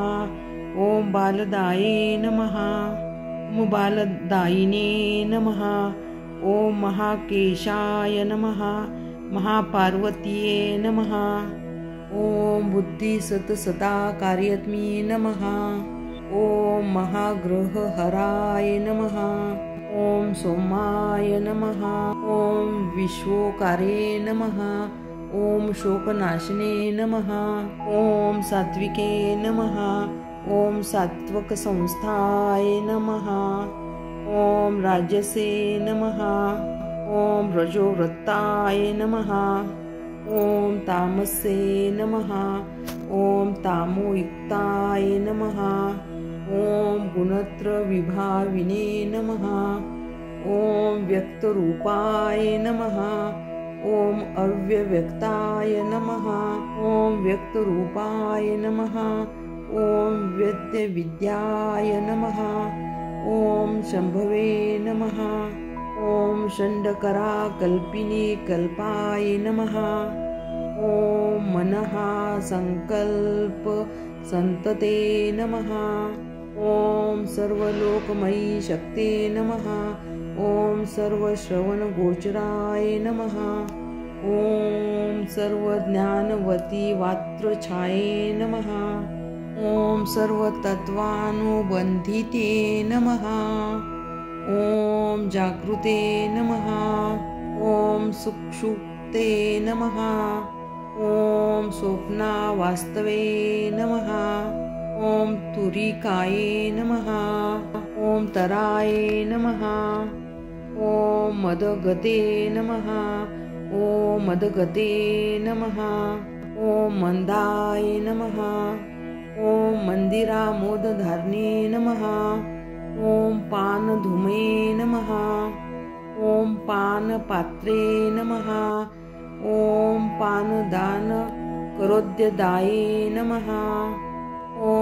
ॐ बालदाये नमः। ॐ बालदायिने नमः। ॐ महाकेशाय नमः। महापार्वतीये नमः। ॐ बुद्धिसतसदा कार्यत्मी नमः। ॐ महाग्रहहराय नमः। ॐ सोमाय नमः। ॐ विश्वोकारे नमः। ॐ शोकनाशिने नमः। ॐ सात्विके नमः। ॐ सात्वकसंस्थाय नमः। ॐ राजसे नमः। ॐ रजोवृत्ताय नमः। ॐ तामसे नमः। ॐ तामोयुक्ताय नमः। ॐ गुणत्रविभाविने नमः। ॐ व्यक्तरूपाय नमः। ॐ अव्यव्यक्ताय नमः। ॐ व्यक्तरूपाय नमः। ॐ वेद्यविद्याय नमः। ॐ शम्भवे नमः। ॐ षण्डकराकल्पिने कल्पाय नमः। ॐ मनः संकल्प संतते नमः। ॐ सर्वलोकमयी शक्ते नमः। ॐ सर्वश्रवणगोचराय नमः। ॐ सर्वज्ञानवती वात्रछाये नमः। ॐ सर्वतत्त्वानुबन्धिते नमः। ॐ जागृते नमः। ॐ सुक्षुप्ते नमः। ॐ स्वप्नावास्तवे नमः। ॐ तुरिकाये नमः। ॐ तराय नमः। ॐ मदगते नमः। ॐ मदगते नमः। ॐ मंदाय नमः। ॐ मन्दिरामोदधारिणे नमः। ॐ पानधूमे नमः। ॐ पानपात्रे नमः। ॐ पानदानकरोद्यदाये नमः। ॐ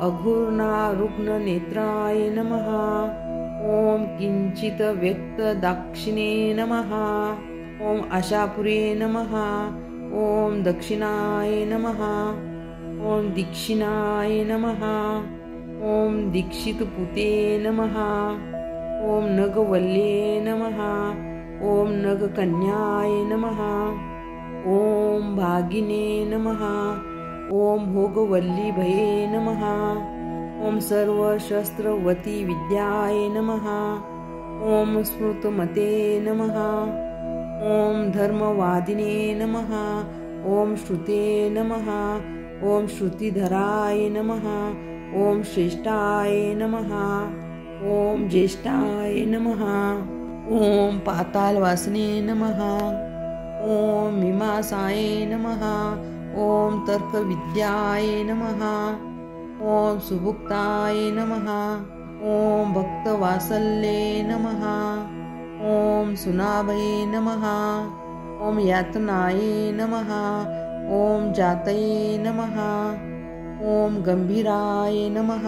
अघूर्णारुग्णनेत्राय नमः। ॐ किञ्चित् व्यक्तदाक्षिणे नमः। ॐ आशापुरे नमः। ॐ दक्षिणाय नमः। ॐ दीक्षिणाय नमः। ॐ दीक्षितपुते नमः। ॐ नगवल्ये नमः। ॐ नगकन्याय नमः। ॐ भागिने नमः। ॐ भोगवल्लीभये नमः। ॐ सर्वशस्त्रवती विद्याय नमः। ॐ स्मृतमते नमः। ॐ धर्मवादिने नमः। ॐ श्रुते नमः। ॐ श्रुतिधराय नमः। ॐ श्रेष्ठाय नमः। ॐ ज्येष्ठाय नमः। ॐ पातालवासिने नमः। ॐ मीमांसाय नमः। ॐ तर्कविद्याय नमः। ॐ सुभुक्ताय नमः। ॐ भक्तवात्सल्ये नमः। ॐ सुनाभये नमः। ॐ यातनाय नमः। ॐ जातये नमः। ॐ गंभीराय नमः।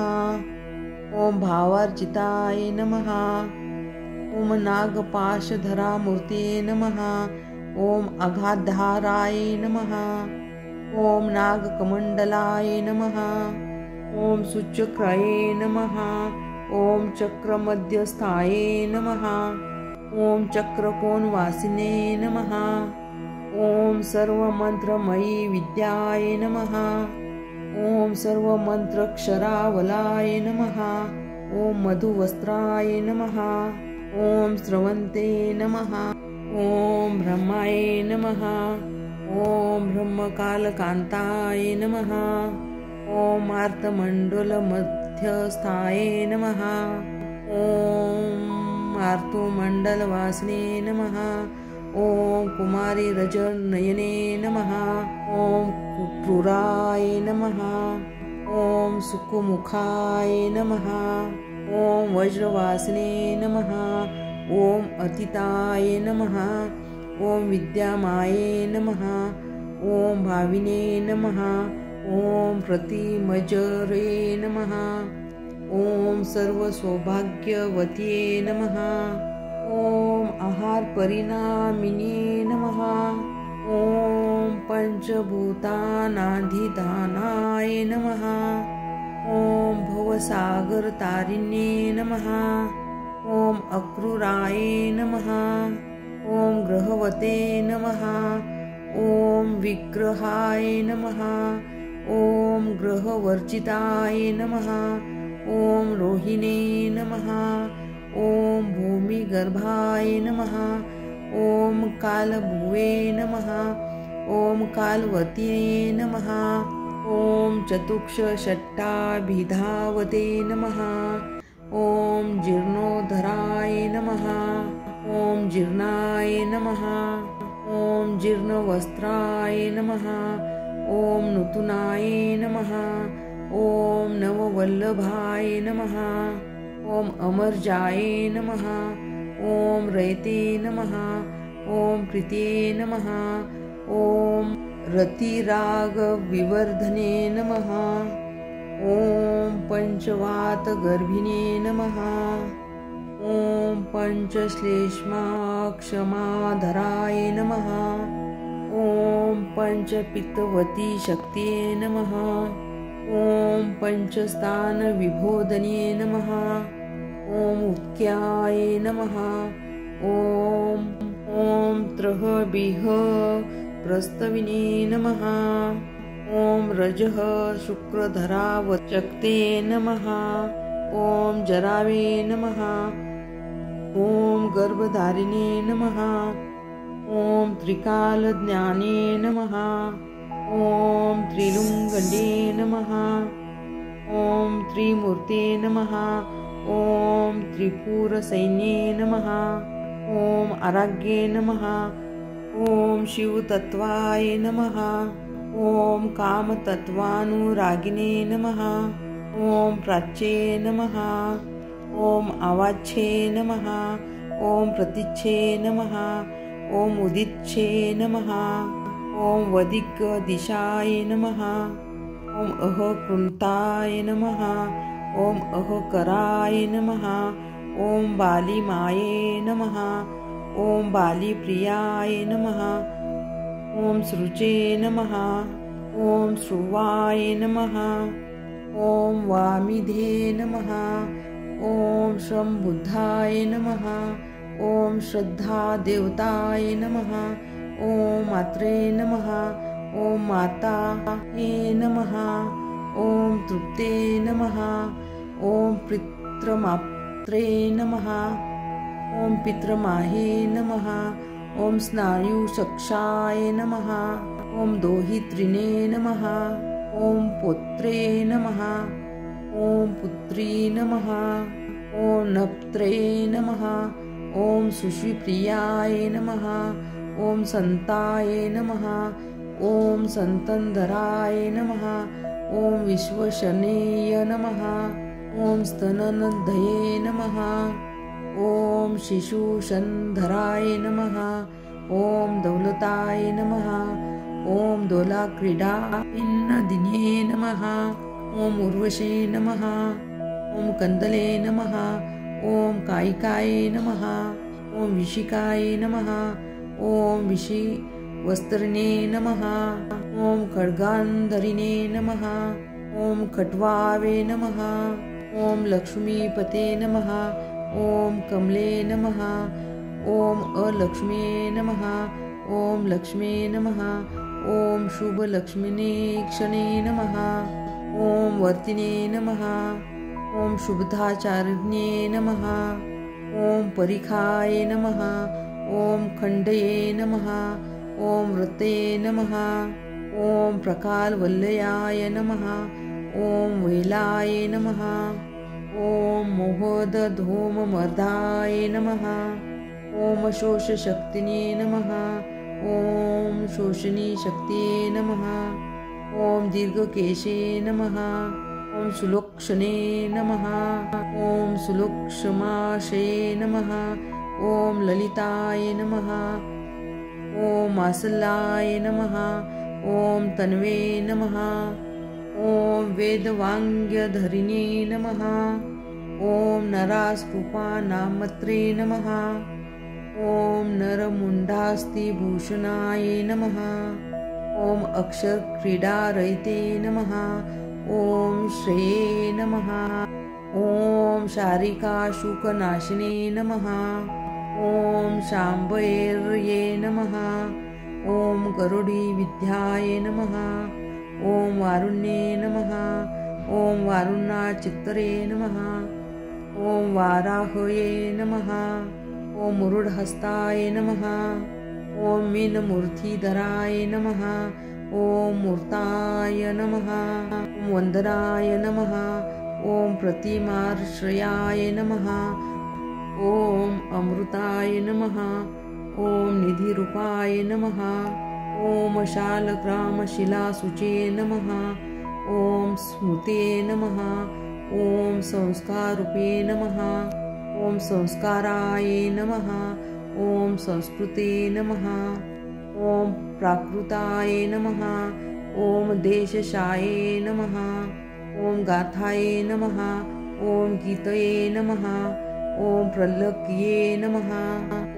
ॐ भावार्जिताय नमः। ॐ नागपाशधरामूर्ते नमः। ॐ अगाधाराय नमः। ॐ नागकमण्डलाय नमः। ॐ सुचक्राय नमः। ॐ चक्रमध्यस्थाय नमः। ॐ चक्रकोणवासिने नमः। ॐ सर्वमन्त्रमयी विद्याय नमः। ॐ सर्वमन्त्रक्षरावलाय नमः। ॐ मधुवस्त्राय नमः। ॐ स्रवन्ते नमः। ॐ ब्रह्माय नमः। ॐ ब्रह्मकालकान्ताय नमः। ॐ आर्तमण्डलमध्यस्थाय नमः। ॐ आर्तमण्डलवासिने नमः। ॐ कुमारी रजनयने नमः। ॐ क्रूराय नमः। ॐ सुकुमुखाय नमः। ॐ वज्रवासिने नमः। ॐ अतिताय नमः। ॐ विद्यामाये नमः। ॐ भाविने नमः। ॐ प्रतिमजरे नमः। ॐ सर्वसौभाग्यवत्ये नमः। ॐ आहारपरिणामिने नमः। ॐ पञ्चभूतानाधिधानाय नमः। ॐ भवसागरतारिण्ये नमः। ॐ अक्रूराय नमः। ॐ ग्रहवते नमः। ॐ विग्रहाय नमः। ॐ ग्रहवर्जिताय नमः। ॐ रोहिणे नमः। ॐ भूमिगर्भाय नमः। ॐ कालभुवे नमः। ॐ कालवतीने नमः। ॐ चतुक्षषट्टाभिधावते नमः। ॐ जीर्णोद्धराय नमः। ॐ जीर्णाय नमः। ॐ जीर्णवस्त्राय नमः। ॐ नूतनाय नमः। ॐ नववल्लभाय नमः। ॐ अमर्जाय नमः। ॐ रयते नमः। ॐ प्रीते नमः। ॐ रतिरागविवर्धने नमः। ॐ पञ्चवातगर्भिणे नमः। ॐ पञ्चश्लेष्माक्षमाधराय नमः। ॐ पञ्चपित्तवती शक्तिये नमः। ॐ पञ्चस्थानविभोधने नमः। ॐ उत्क्याय नमः। ॐ त्रहबिह प्रस्तविने नमः। ॐ रजः शुक्रधरावचक्ते नमः। ॐ जरावे नमः। ॐ गर्भधारिणे नमः। ॐ त्रिकालज्ञाने नमः। ॐ त्रिलुङ्गण्डे नमः। ॐ त्रिमूर्ते नमः। ॐ त्रिपुरसैन्ये नमः। ॐ अराग्ये नमः। ॐ शिवतत्त्वाय नमः। ॐ कामतत्त्वानुरागिणे नमः। ॐ प्राच्ये नमः। ॐ अवाच्ये नमः। ॐ प्रतीच्छे नमः। ॐ उदिच्छे नमः। ॐ वदिकदिशाय नमः। ॐ अहकृन्ताय नमः। ॐ अहकराय नमः। ॐ बालिमाये नमः। ॐ बालिप्रियाय नमः। ॐ सृचे नमः। ॐ श्रुवाय नमः। ॐ वामिधे नमः। ॐ शम्बुद्धाय नमः। ॐ श्रद्धादेवताय नमः। ॐ मात्रे नमः। ॐ माताये नमः। ॐ तृप्ते नमः। ॐ पितृमात्रे नमः। ॐ पितृमाहे नमः। ॐ स्नायुचक्षाय नमः। ॐ दोहित्रिणे नमः। ॐ पौत्रे नमः। ॐ पुत्री नमः। ॐ नप्त्रे नमः। ॐ सुषिप्रियाय नमः। ॐ सन्ताय नमः। ॐ सन्तन्धराय नमः। ॐ विश्वशनेय नमः। ॐ स्तननद्धये नमः। ॐ शिशुशन्धराय नमः। ॐ दौलताय नमः। ॐ दोलाक्रीडापिन्नदिने नमः। ॐ उर्वशे नमः। ॐ कन्दले नमः। ॐ कायिकाय नमः। ॐ विशिकाय नमः। ॐ विशिवस्त्रिणे नमः। ॐ खड्गान्धरिणे नमः। ॐ खट्वावे नमः। ॐ लक्ष्मीपते नमः। ॐ कमले नमः। ॐ अलक्ष्मे नमः। ॐ लक्ष्मे नमः। ॐ शुभलक्ष्मिने क्षणे नमः। ॐ वर्तिने नमः। ॐ शुभदाचारिण्ये नमः। ॐ परिखाय नमः। ॐ खण्डये नमः। ॐ व्रते नमः। ॐ प्रकालवल्लयाय नमः। ॐ वेलाय नमः। ॐ मोहदधूममर्धाय नमः। ॐ शोषशक्तिने नमः। ॐ शोषणीशक्तिये नमः। ॐ दीर्घकेशे नमः। ॐ सुलोक्षणे नमः। ॐ सुलोक्षमाशये नमः। ॐ ललिताय नमः। ॐ मासल्लाय नमः। ॐ तन्वे नमः। ॐ वेदवाङ्ग्यधरिणे नमः। ॐ नरास्कृपानामत्रे नमः। ॐ नरमुण्डास्तिभूषणाय नमः। ॐ अक्षरक्रीडारहिते नमः। ॐ श्रेये नमः। ॐ शारिकाशुकनाशिने नमः। ॐ शाम्भैर्ये नमः। ॐ गरुडीविद्याय नमः। ॐ वारुण्ये नमः। ॐ वारुणाचित्तरे नमः। ॐ वाराहये नमः। ॐ मुरुडहस्ताय नमः। ॐ मीनमूर्तिधराय नमः। ॐ मूर्ताय नमः। ॐ वन्दनाय नमः। ॐ प्रतिमाश्रयाय नमः। ॐ अमृताय नमः। ॐ निधिरूपाय नमः। ॐ शालग्रामशिलासुचे नमः। ॐ स्मृते नमः। ॐ संस्काररूपे नमः। ॐ संस्काराय नमः। ॐ संस्कृते नमः। ॐ प्राकृताय नमः। ॐ देशशाये नमः। ॐ गाथाये नमः। ॐ गीतये नमः। ॐ प्रलक्ष्ये नमः।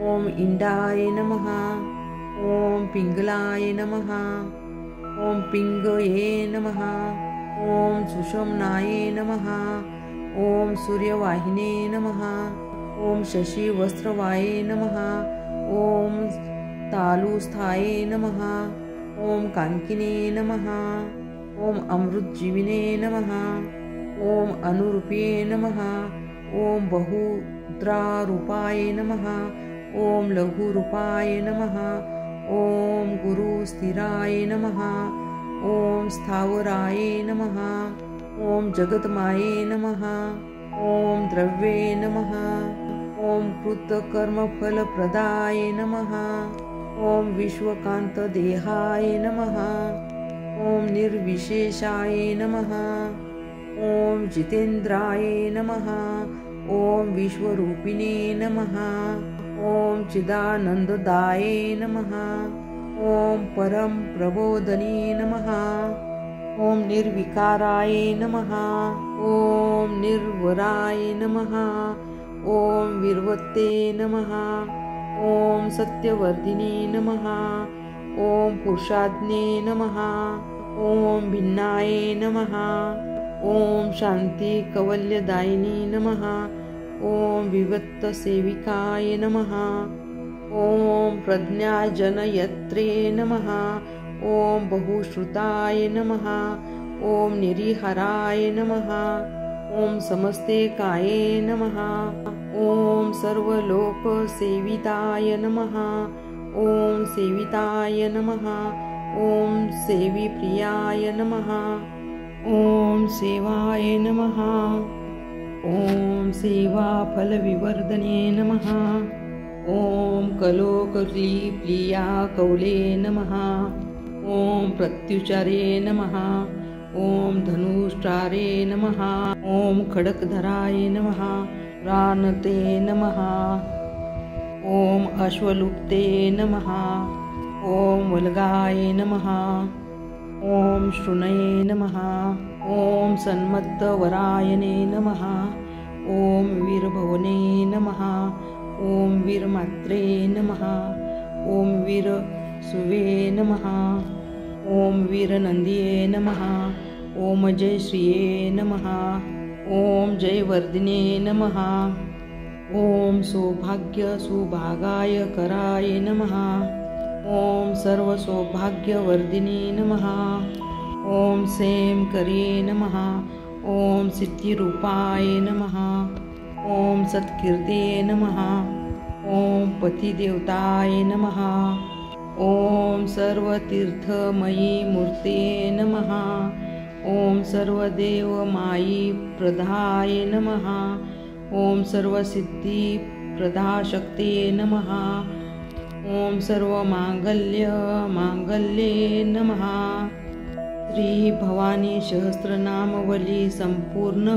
ॐ इण्डाय नमः। ॐ पिङ्गलाय नमः। ॐ पिङ्गये नमः। ॐ सुषुम्नाय नमः। ॐ सूर्यवाहिने नमः। ॐ शशिवस्त्रवाय नमः। ॐ तालुस्थाय नमः। ॐ काङ्किने नमः। ॐ अमृतजीविने नमः। ॐ अनुरूपे नमः। ॐ बहुद्रारूपाय नमः। ॐ लघुरूपाय नमः। ॐ गुरुस्थिराय नमः। ॐ स्थावराय नमः। ॐ जगन्माये नमः। ॐ द्रव्ये नमः। ॐ कृतकर्मफलप्रदाय नमः। ॐ विश्वकान्तदेहाय नमः। ॐ निर्विशेषाय नमः। ॐ जितेन्द्राय नमः। ॐ विश्वरूपिणे नमः। ॐ चिदानन्ददाय नमः। ॐ परम प्रबोधने नमः। ॐ निर्विकाराय नमः। ॐ निर्वराय नमः। ॐ वीरवते नमः। ॐ सत्यवर्धिने नमः। ॐ पुरुषाज्ञे नमः। ॐ भिन्नाय नमः। ॐ शान्तिकवल्यदायिने नमः। ॐ विवत्तसेविकाय नमः। ॐ प्रज्ञाजनयत्रे नमः। ॐ बहुश्रुताय नमः। ॐ निरीहराय नमः। ॐ समस्तेकाय नमः। ॐ सर्वलोकसेविताय नमः। ॐ सेविताय नमः। ॐ सेविप्रियाय नमः। ॐ सेवाय नमः। ॐ सेवाफलविवर्धने नमः। ॐ कलोकलीप्रिया कौले नमः। ॐ प्रत्युचारे नमः। ॐ धनुष्ट्रारे नमः। ॐ खड्गधराय नमः। रानते नमः। ॐ अश्वलुप्ते नमः। ॐ वल्गाय नमः। ॐ शृणये नमः। ॐ सन्मत्तवरायणे नमः। ॐ वीरभवने नमः। ॐ वीरमात्रे नमः। ॐ वीरसुवे नमः। ॐ वीरनन्द्ये नमः। ॐ जयश्रिये नमः। ॐ जयवर्धिने नमः। ॐ सौभाग्यसुभागाय कराय नमः। ॐ सर्वसौभाग्यवर्धिने नमः। ॐ सेमकरे नमः। ॐ सिद्धिरूपाय नमः। ॐ सत्कीर्ते नमः। ॐ पतिदेवताय नमः। ॐ सर्वतीर्थमयी मूर्ते नमः। ॐ सर्वदेवमायी प्रदाय नमः। ॐ सर्वसिद्धिप्रदाशक्ते नमः। ॐ सर्वमाङ्गल्ये नमः। श्री भवानी सहस्रनामवली संपूर्ण।